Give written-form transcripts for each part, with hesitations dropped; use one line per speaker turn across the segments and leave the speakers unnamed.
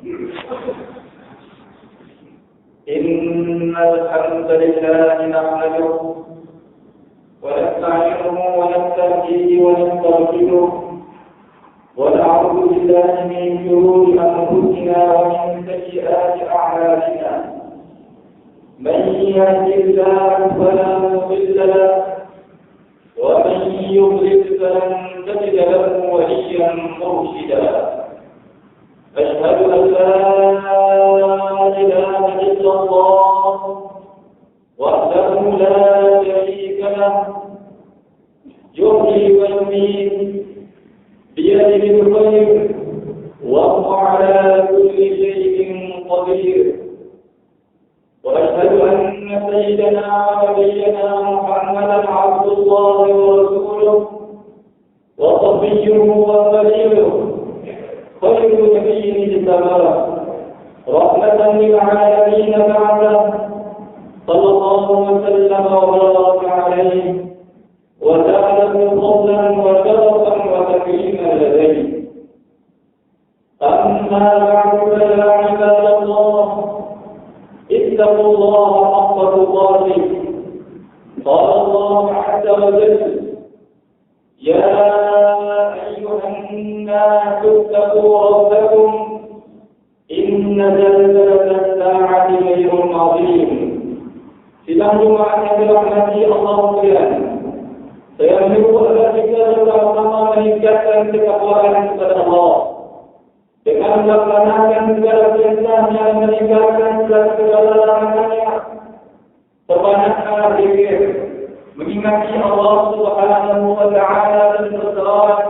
إن الحمد لله نحمده ونستعينه ونستهديه ونستغفره ونعوذ بالله من شرور أنفسنا ومن سيئات أعمالنا. من يهد الله فلا مضل له ومن يضلل فلن تجد له وليا مرشدا. أشهد أن لا إله إلا الله وحده لا شريك له يحيي ويميت بيده الخير وهو على كل شيء قدير. وأشهد أن سيدنا ونبينا محمدا عبد الله ورسوله وصفيه وخليله خير نبي اجتباه رحمة للعالمين بعده صلى الله وسلم وبارك عليه وزاده فضلا وشرفا وتكريما لديه. أما بعد فيا عباد الله اتقوا الله حق تقاته. قال الله عز وجل: يا أيها الناس اتقوا ربكم إن زلزلة الساعة شيء عظيم. Sidang Jumat yang dirahmati Allah sekalian, saya menyuruh anda kita bersama-sama meningkatkan ketakwaan kepada Allah dengan melaksanakan segala perintah yang meninggalkan segala larangannya. Perbanyakkan zikir, mengingati Allah Subhanahu wa Ta'ala dan berselawat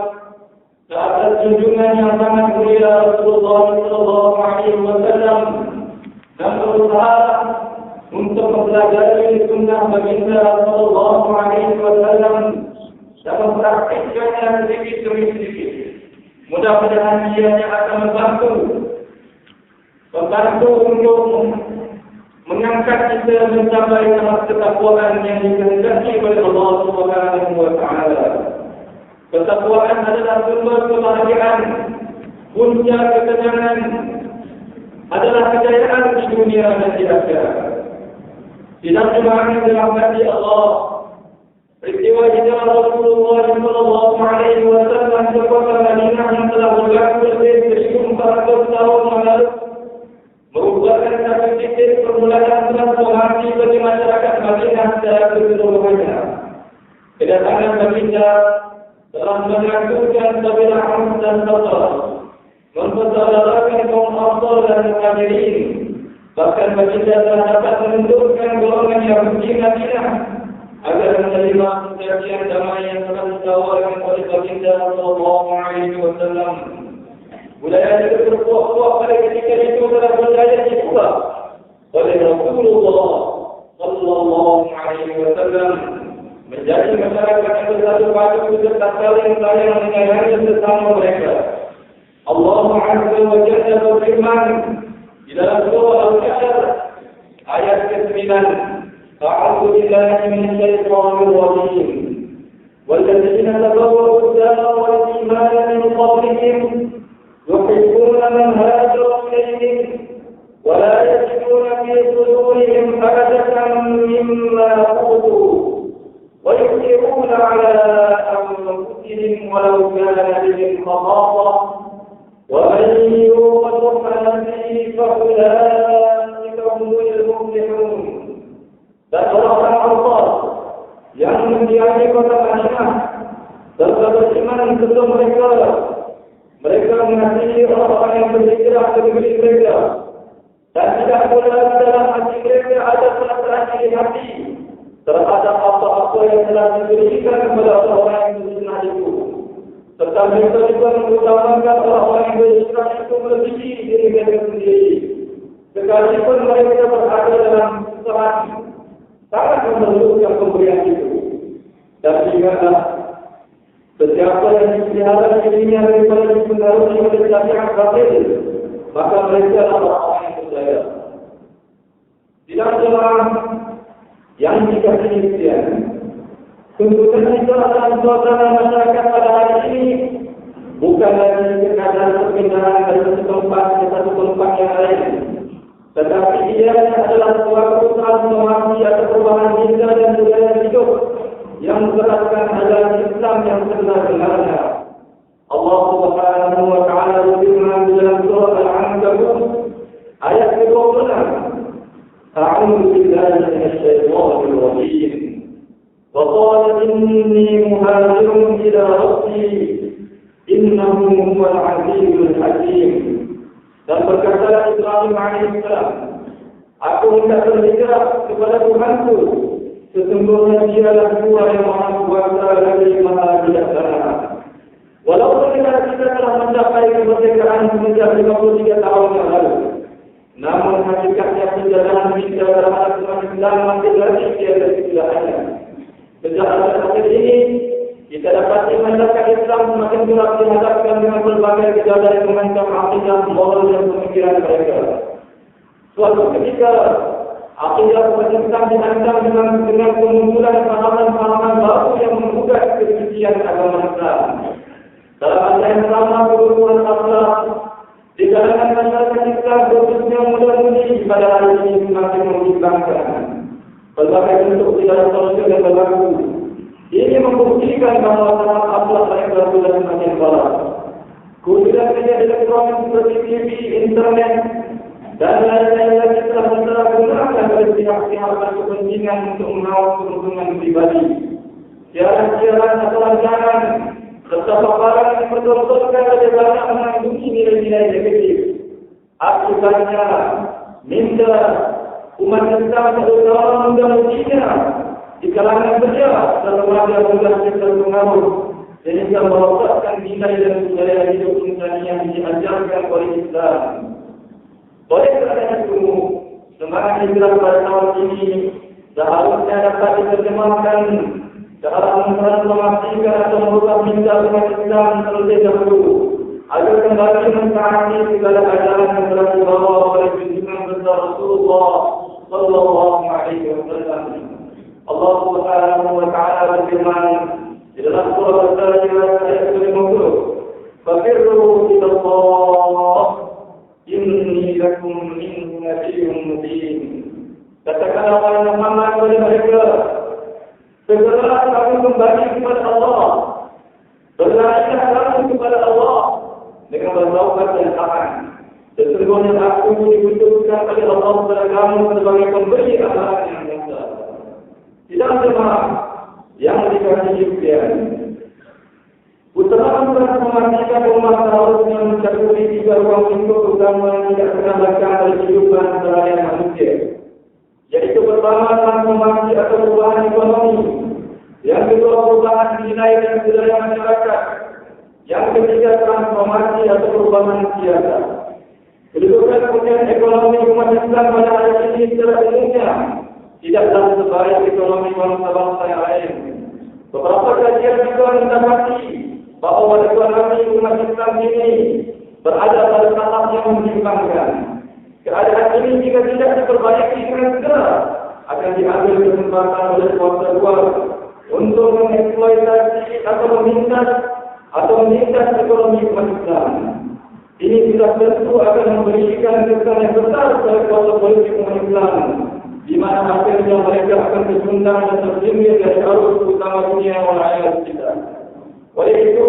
ke atas junjungan yang sangat mulia Rasulullah sallallahu alaihi wasallam dan berusaha untuk mempelajari sunnah baginda sallallahu alaihi wasallam dan mempraktikkannya sedikit demi sedikit. Mudah-mudahan ianya akan membantu untuk mengangkat kita mencapai tahap ketakwaan yang dikehendaki oleh Allah Subhanahu wa Ta'ala. Ketakwaan adalah sumber kebahagiaan, punca ketenangan, adalah kejayaan di dunia dan di akhirat. Sidang Jumat yang dirahmati Allah, peristiwa hijrah Rasulullah sallallahu alaihi wasallam ke kota Madinah yang telah berlaku lebih 1400 tahun lalu merupakan satu titik permulaan transformasi bagi masyarakat Madinah secara keseluruhannya. Kedatangan baginda telah menyatukan kabilah Aus dan Khazraj, mempersaudarakan kaum Ansar dan Muhajirin. Bahkan baginda telah dapat menentukan golongan Yahudi Madinah agar menerima perjanjian damai yang telah ditawarkan oleh baginda sallallahu alaihi wasallam. Budaya itu berkuah-kuah pada ketika itu telah berjaya diubah oleh Rasulullah sallallahu alaihi wasallam menjadi masyarakat yang bersatu padu serta saling menyayangi sesama mereka. Allah Azza wa Jalla berfirman di dalam surah Al-Kahf ayat ke-9, A'udzu billahi minasyaitonir rajim. Walladzina tabawwa'u ad-dara wal imana min qablihim yuhibbuna man hajara ilayhim wa la yajiduna fi sudurihim hajatan mimma utu wa yu'thiruna 'ala anfusihim walau kana bihim khasasah wa man yuqa shuhha nafsihi fa ulaika humul muflihun. Dan orang-orang Allah yang mendiami kota Madinah serta beriman sebelum mereka mengasihi orang-orang yang berhijrah ke negeri mereka, dan tidak pula dalam hati mereka ada perasaan iri hati terhadap apa-apa yang telah diberikan kepada orang-orang yang berhijrah itu. Serta mereka juga mengutamakan orang-orang yang berhijrah itu melebihi diri mereka sendiri, sekalipun mereka berada dalam kesusahan. Sangat memerlukan pemberian itu. Dan ingatlah, sesiapa yang dipelihara dirinya daripada dipengaruhi oleh syariat batil, maka mereka adalah orang yang percaya. Tidak seorang yang dikasihi Kristian, tuntutan kita dalam suasana masyarakat pada hari ini bukan lagi sekadar perpindahan dari satu tempat ke satu tempat kemudiannya adalah suatu transformasi atau perubahan minda dan budaya hidup yang berdasarkan ajaran Islam yang sebenar-benarnya. Allah Subhanahu wa taala berfirman dalam surah Al-Ankabut ayat ke-26, A'udzu billahi minasy syaithanir rajim. Wa qala inni muhajirun ila rabbi innahu huwal 'azizul hakim. Dan berkatalah Ibrahim alaihissalam, aku hendak berhijrah kepada Tuhanku, sesungguhnya dialah Tuhan yang maha kuasa lagi maha bijaksana. Walaupun kita telah mencapai kemerdekaan semenjak 53 tahun yang lalu, namun hakikatnya perjalanan kita terhadap umat Islam masih lagi tiada kesilahannya. Sejak akhir ini, kita dapat masyarakat Islam semakin berat dihadapkan dengan berbagai gejala yang mengancam akidah, moral dan pemikiran mereka. Suatu ketika, akidah umat Islam diancam dengan kemunculan pahaman-pahaman baru yang menggugat kesucian agama Islam. Dalam masa yang sama, kebutuhan akhlak di kalangan masyarakat Islam khususnya muda-mudi pada hari ini semakin membimbangkan. Berbagai bentuk tidak sosial yang berlaku. Ini membuktikan bahawa sangat akhlak mereka sudah semakin balas. Khususnya media elektronik seperti TV, internet, dan lain-lain lagi telah disalahgunakan oleh pihak-pihak berkepentingan untuk mengawal keuntungan pribadi. Siaran-siaran atau rancangan serta paparan yang bertontonkan oleh banyak mengandungi nilai-nilai negatif. Akibatnya, minda umat Islam terutama muda-mudinya di kalangan kerja dan remaja muda terpengaruh sehingga merosakkan nilai dan budaya hidup insani yang diajarkan oleh Islam. Oleh kerana itu, semangat hijrah pada tahun ini seharusnya dapat diterjemahkan dalam mentransformasikan atau merubah minda umat Islam terlebih dahulu agar kembali mentaati segala ajaran yang telah dibawa oleh junjungan besar Rasulullah sallallahu alaihi wasallam. Allah Subhanahu wa taala berfirman di dalam surah Al-Zariyat ayat 50, "Fafirru ila Allah, inni lakum minhu nadhirun mubin." Katakanlah wahai Muhammad kepada mereka, segeralah kamu kembali kepada Allah. Berlarilah kamu kepada Allah dengan bertaubat dan taat. Sesungguhnya aku dibutuhkan oleh Allah kepada kamu sebagai pemberi amalan yang nyata. Tidak jemaah yang dikasihi sekalian. Usaha transformasikan umat seharusnya mencakupi 3 ruang lingkup utama yang tidak terkalahkan oleh kehidupan seharian manusia. Yaitu pertama, transformasi atau perubahan ekonomi. Yang kedua, perubahan nilai dan budaya masyarakat. Yang ketiga, transformasi atau perubahan siasa. Kedudukan kemudian ekonomi umat Islam pada hari ini secara umumnya tidaklah sebaik ekonomi bangsa-bangsa yang lain. Beberapa kajian juga mendapati bahawa ekonomi umat Islam ini berada pada tahap yang membimbangkan. Keadaan ini jika tidak diperbaiki dengan segera akan diambil kesempatan oleh kuasa luar untuk mengeksploitasi atau menindas ekonomi umat Islam. Ini sudah tentu akan memberikan kesan yang besar kepada kuasa politik umat Islam, di mana akhirnya mereka akan tercundang dan tersinggir dari arus utama dunia yang lain kita. Oleh itu,